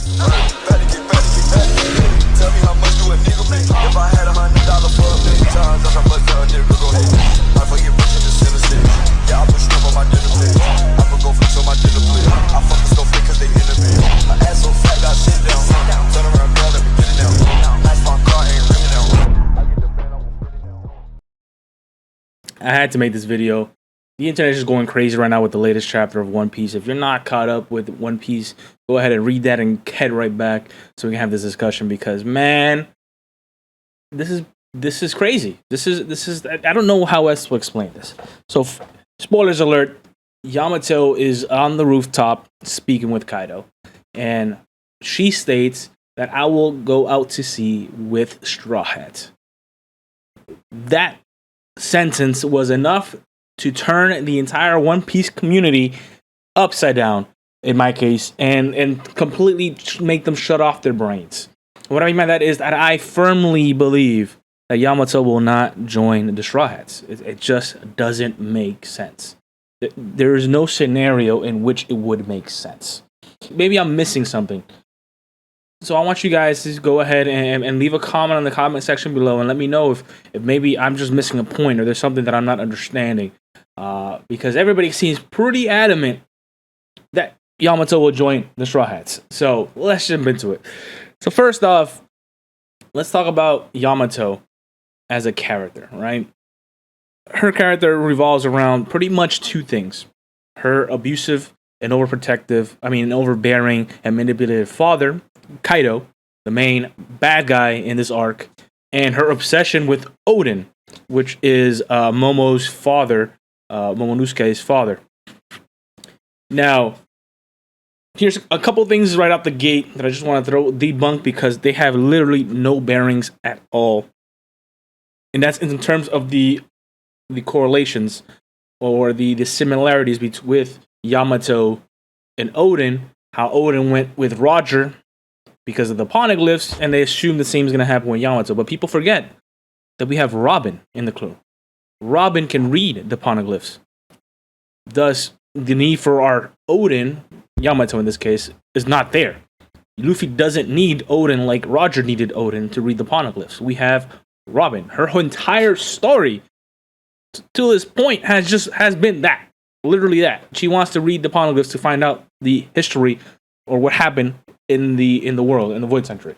Better get better. Tell me how much do a nigga make? If I had $100 for a million times, I must tell a nigga go ahead. I forget rich in the center stage. Yeah, I put shrimp on my dinner plate. I put go flicks on my dinner plate. I fuck the stove cause they innovate. My ass so fat, got sit down. Turn around, girl, let me get it down. Nice my car ain't ringing down. I get the band, I won't fit it down. I had to make this video. The internet is just going crazy right now with the latest chapter of One Piece. If you're not caught up with One Piece, go ahead and read that and head right back so we can have this discussion, because man, this is crazy. This is I don't know how else to explain this. So spoilers alert, Yamato is on the rooftop speaking with Kaido, and she states that I will go out to sea with Straw Hat. That sentence was enough to turn the entire One Piece community upside down, in my case, and completely make them shut off their brains. What I mean by that is that I firmly believe that Yamato will not join the Straw Hats. It just doesn't make sense. There is no scenario in which it would make sense. Maybe I'm missing something. So I want you guys to go ahead and leave a comment in the comment section below and let me know if maybe I'm just missing a point or there's something that I'm not understanding. Because everybody seems pretty adamant that Yamato will join the Straw Hats. So let's jump into it. So first off, let's talk about Yamato as a character, right? Her character revolves around pretty much two things. Her abusive and overbearing and manipulative father, Kaido, the main bad guy in this arc, and her obsession with Odin, which is Momo's father, Momonosuke's father. Now, here's a couple things right out the gate that I just want to debunk because they have literally no bearings at all. And that's in terms of the correlations or the similarities with Yamato and Odin. How Odin went with Roger because of the poneglyphs, and they assume the same is going to happen with Yamato. But people forget that we have Robin in the crew. Robin can read the poneglyphs. Thus, the need for our Odin, Yamato in this case, is not there. Luffy doesn't need Odin like Roger needed Odin to read the poneglyphs. We have Robin. Her entire story to this point has been that. Literally that. She wants to read the poneglyphs to find out the history or what happened in the world, in the Void Century.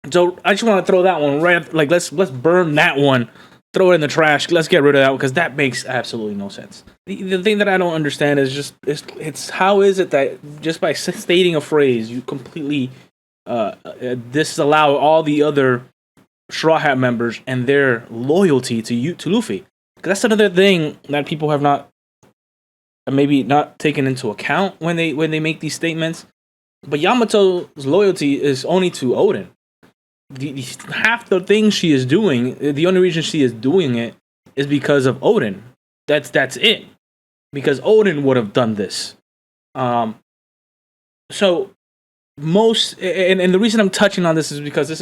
So I just want to throw that one right up, like let's burn that one, throw it in the trash, let's get rid of that one, because that makes absolutely no sense. The thing that I don't understand is just it's how is it that just by stating a phrase you completely disallow all the other Straw Hat members and their loyalty to Luffy? Because that's another thing that people have not taken into account when they make these statements. But Yamato's loyalty is only to Odin. Half the things she is doing, the only reason she is doing it is because of Odin. That's it. Because Odin would have done this. So most and the reason I'm touching on this is because this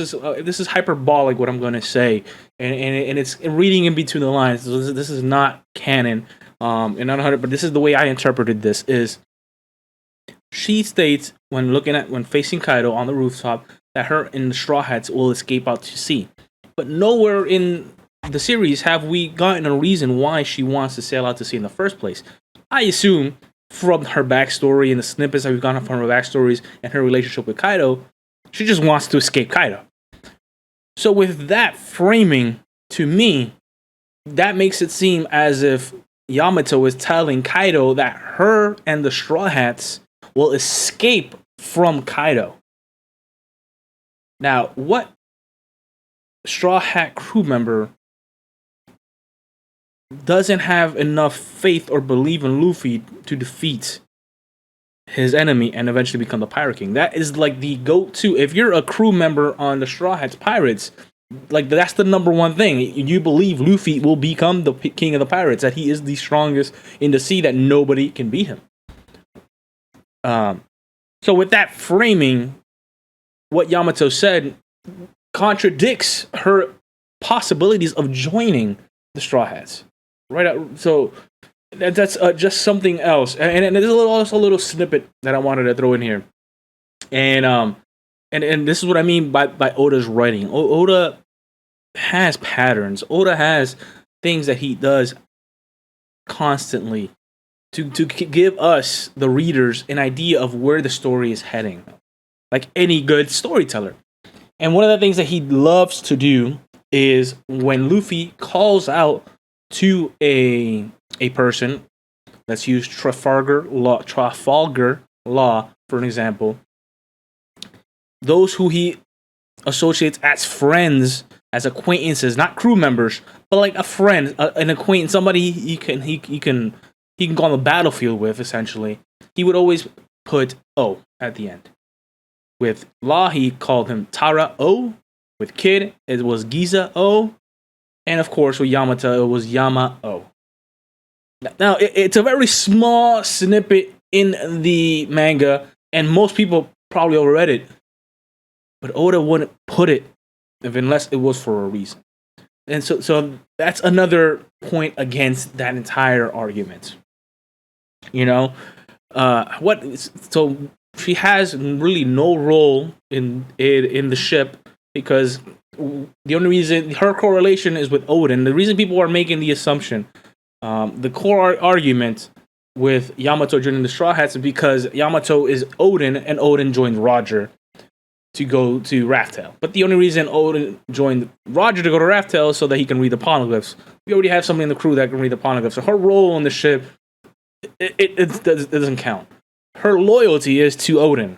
is hyperbolic what I'm going to say, and it's reading in between the lines. So this is not canon, and not 100. But this is the way I interpreted this. Is she states when facing Kaido on the rooftop that her and the Straw Hats will escape out to sea, but nowhere in the series have we gotten a reason why she wants to sail out to sea in the first place. I assume from her backstory and the snippets that we've gotten from her backstories and her relationship with Kaido, she just wants to escape Kaido. So with that framing, to me, that makes it seem as if Yamato is telling Kaido that her and the Straw Hats will escape from Kaido. Now, what Straw Hat crew member doesn't have enough faith or believe in Luffy to defeat his enemy and eventually become the Pirate King? That is like the go-to. If you're a crew member on the Straw Hats Pirates, like that's the number one thing. You believe Luffy will become the king of the pirates, that he is the strongest in the sea, that nobody can beat him. So with that framing, what Yamato said contradicts her possibilities of joining the Straw Hats. Right. So that's just something else. And there's also a little snippet that I wanted to throw in here. And this is what I mean by Oda's writing. Oda has patterns. Oda has things that he does constantly to give us, the readers, an idea of where the story is heading, like any good storyteller. And one of the things that he loves to do is when Luffy calls out to a person, let's use Trafalgar Law for an example, those who he associates as friends, as acquaintances, not crew members, but like a friend, an acquaintance, somebody he can go on the battlefield with. Essentially, he would always put O at the end. With Law, he called him Tara O. With Kid, it was Giza O. And of course, with Yamato, it was Yama O. Now, it's a very small snippet in the manga, and most people probably overread it. But Oda wouldn't put it unless it was for a reason. And so that's another point against that entire argument. You know, so she has really no role in the ship, because the only reason her correlation is with Odin. The reason people are making the assumption, the core argument with Yamato joining the Straw Hats is because Yamato is Odin and Odin joined Roger to go to Raftail. But the only reason Odin joined Roger to go to Raftail is so that he can read the poneglyphs. We already have somebody in the crew that can read the poneglyphs. So her role on the ship, it doesn't count. Her loyalty is to Odin.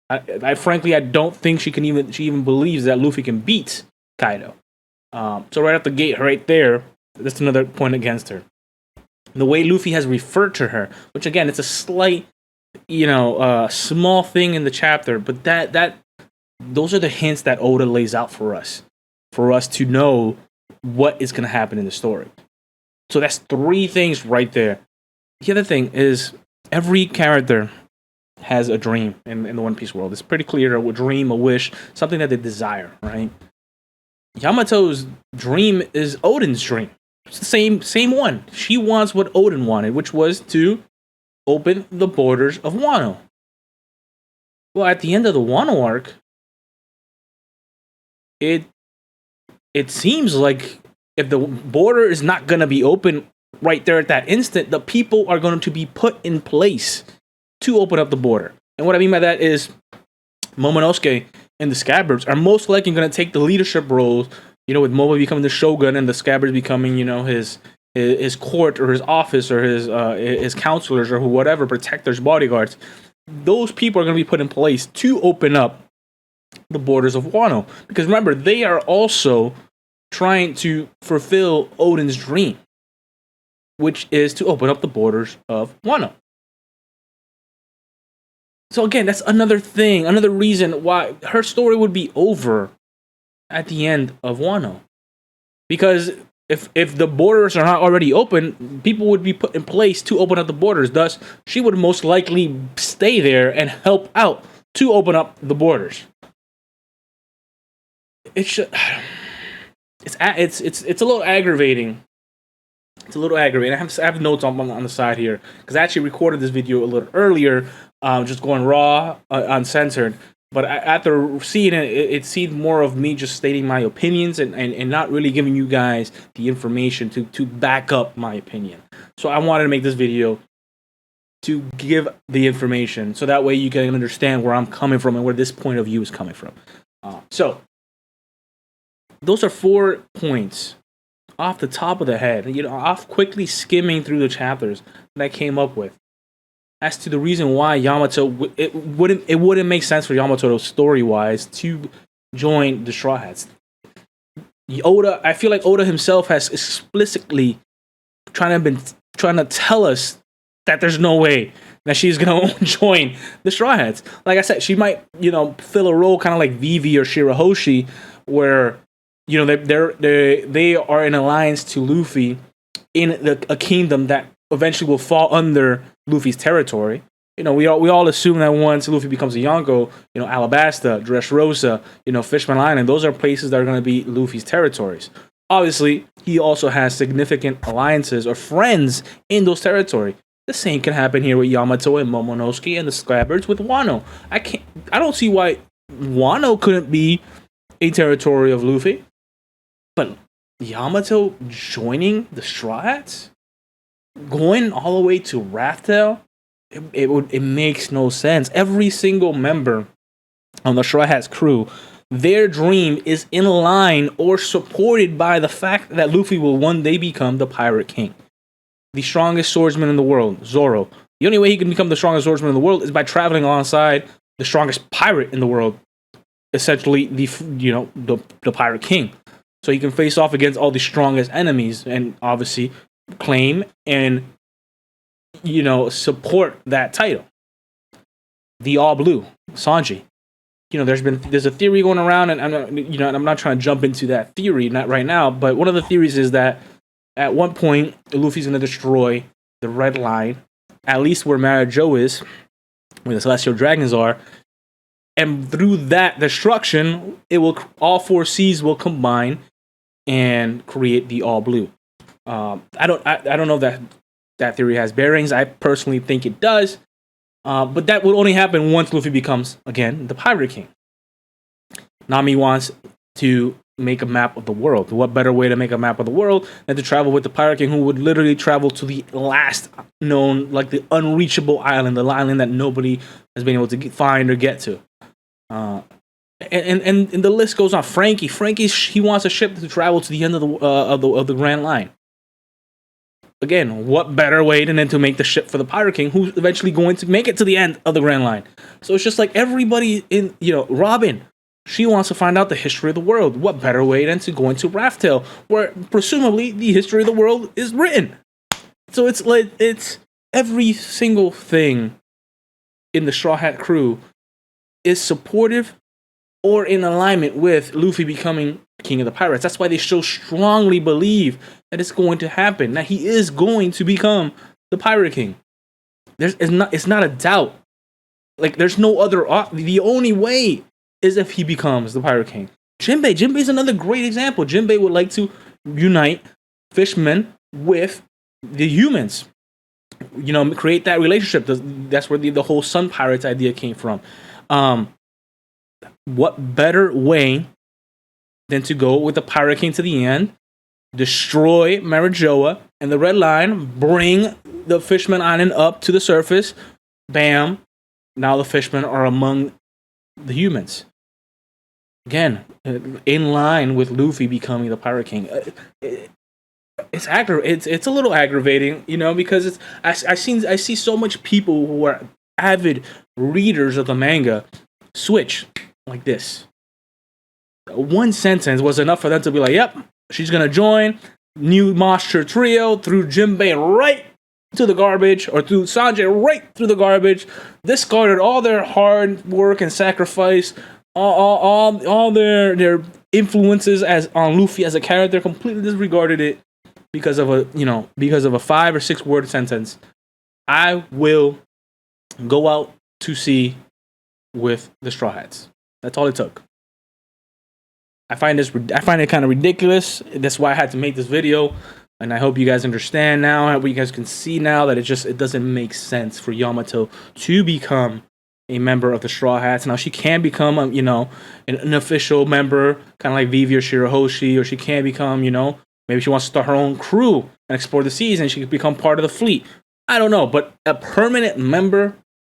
I frankly, I don't think she even believes that Luffy can beat Kaido. So right at the gate, right there, that's another point against her. The way Luffy has referred to her, which again, it's a slight, small thing in the chapter, but those are the hints that Oda lays out for us to know what is going to happen in the story. So that's 3 things right there. The other thing is, every character has a dream in the One Piece world. It's pretty clear, a dream, a wish, something that they desire, right? Yamato's dream is Odin's dream. It's the same one. She wants what Odin wanted, which was to open the borders of Wano. Well, at the end of the Wano arc, it seems like if the border is not going to be open right there at that instant, the people are going to be put in place to open up the border. And what I mean by that is Momonosuke and the Scabbards are most likely going to take the leadership roles, with Momo becoming the shogun and the Scabbards becoming, his court or his office or his counselors or whatever, protectors, bodyguards. Those people are going to be put in place to open up the borders of Wano. Because remember, they are also trying to fulfill Odin's dream, which is to open up the borders of Wano. So again, that's another thing, another reason why her story would be over at the end of Wano. Because if the borders are not already open, people would be put in place to open up the borders. Thus, she would most likely stay there and help out to open up the borders. It's a little aggravating. It's a little aggravating. I have notes on the side here because I actually recorded this video a little earlier, just going raw, uncensored. But after seeing it, it seemed more of me just stating my opinions and not really giving you guys the information to back up my opinion. So I wanted to make this video to give the information so that way you can understand where I'm coming from and where this point of view is coming from. So those are 4 points off the top of the head, off quickly skimming through the chapters that I came up with as to the reason why Yamato, it wouldn't make sense for Yamato story-wise to join the Straw Hats. I feel like Oda himself has explicitly trying to tell us that there's no way that she's gonna join the Straw Hats. Like I said, she might, fill a role kind of like Vivi or Shirahoshi, where they are in alliance to Luffy in a kingdom that eventually will fall under Luffy's territory. We all assume that once Luffy becomes a Yonko, Alabasta, Dressrosa, Fishman Island, those are places that are going to be Luffy's territories. Obviously, he also has significant alliances or friends in those territories. The same can happen here with Yamato and Momonosuke and the Scabbards with Wano. I don't see why Wano couldn't be a territory of Luffy, but Yamato joining the Straw Hats, going all the way to Raftel, it makes no sense. Every single member on the Straw Hats crew, their dream is in line or supported by the fact that Luffy will one day become the Pirate King, the strongest swordsman in the world, Zoro. The only way he can become the strongest swordsman in the world is by traveling alongside the strongest pirate in the world, essentially the Pirate King. So he can face off against all the strongest enemies and obviously claim and support that title. The All Blue, Sanji. There's a theory going around, and I'm not trying to jump into that theory, not right now, but one of the theories is that at one point Luffy's going to destroy the Red Line, at least where Marijo is, where the Celestial Dragons are, and through that destruction, all four seas will combine and create the All Blue. I don't know if that theory has bearings. I personally think it does. But that would only happen once Luffy becomes, again, the Pirate King. Nami wants to make a map of the world. What better way to make a map of the world than to travel with the Pirate King, who would literally travel to the last known, like the unreachable island, the island that nobody has been able to find or get to. And the list goes on. Frankie, he wants a ship to travel to the end of the Grand Line. Again, what better way than to make the ship for the Pirate King, who's eventually going to make it to the end of the Grand Line. So it's just like everybody in, Robin, she wants to find out the history of the world. What better way than to go into Raftel, where presumably the history of the world is written. So it's every single thing in the Straw Hat crew is supportive or in alignment with Luffy becoming King of the Pirates. That's why they so strongly believe that it's going to happen, that he is going to become the Pirate King. It's not a doubt. Like, there's no other the only way is if he becomes the Pirate King. Jinbei is another great example. Jinbei would like to unite fishmen with the humans. Create that relationship. That's where the whole Sun Pirates idea came from. What better way than to go with the Pirate King to the end, destroy Marijoa and the Red Line, bring the Fishman Island up to the surface, bam, now the fishmen are among the humans. Again, in line with Luffy becoming the Pirate King. It's a little aggravating, because I see so much people who are avid readers of the manga switch like this. One sentence was enough for them to be like, yep, she's gonna join new monster trio, threw Jinbei right to the garbage, or threw Sanjay right through the garbage, discarded all their hard work and sacrifice, all their influences on Luffy as a character, completely disregarded it because of a 5 or 6 word sentence. I will go out to sea with the Straw Hats. That's all it took. I find it kind of ridiculous. That's why I had to make this video, and I hope you guys understand now. I hope you guys can see now that it doesn't make sense for Yamato to become a member of the Straw Hats. Now she can become an official member, kind of like Vivi or Shirahoshi, or she can become maybe she wants to start her own crew and explore the seas, and she could become part of the fleet. I don't know, but a permanent member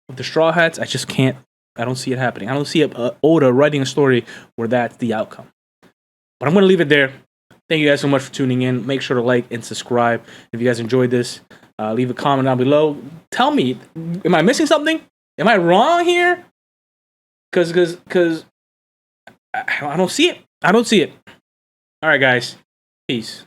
of the Straw Hats, I just can't. I don't see it happening. I don't see Oda writing a story where that's the outcome. But I'm going to leave it there. Thank you guys so much for tuning in. Make sure to like and subscribe. If you guys enjoyed this, leave a comment down below. Tell me, am I missing something? Am I wrong here? Because I don't see it. I don't see it. All right, guys. Peace.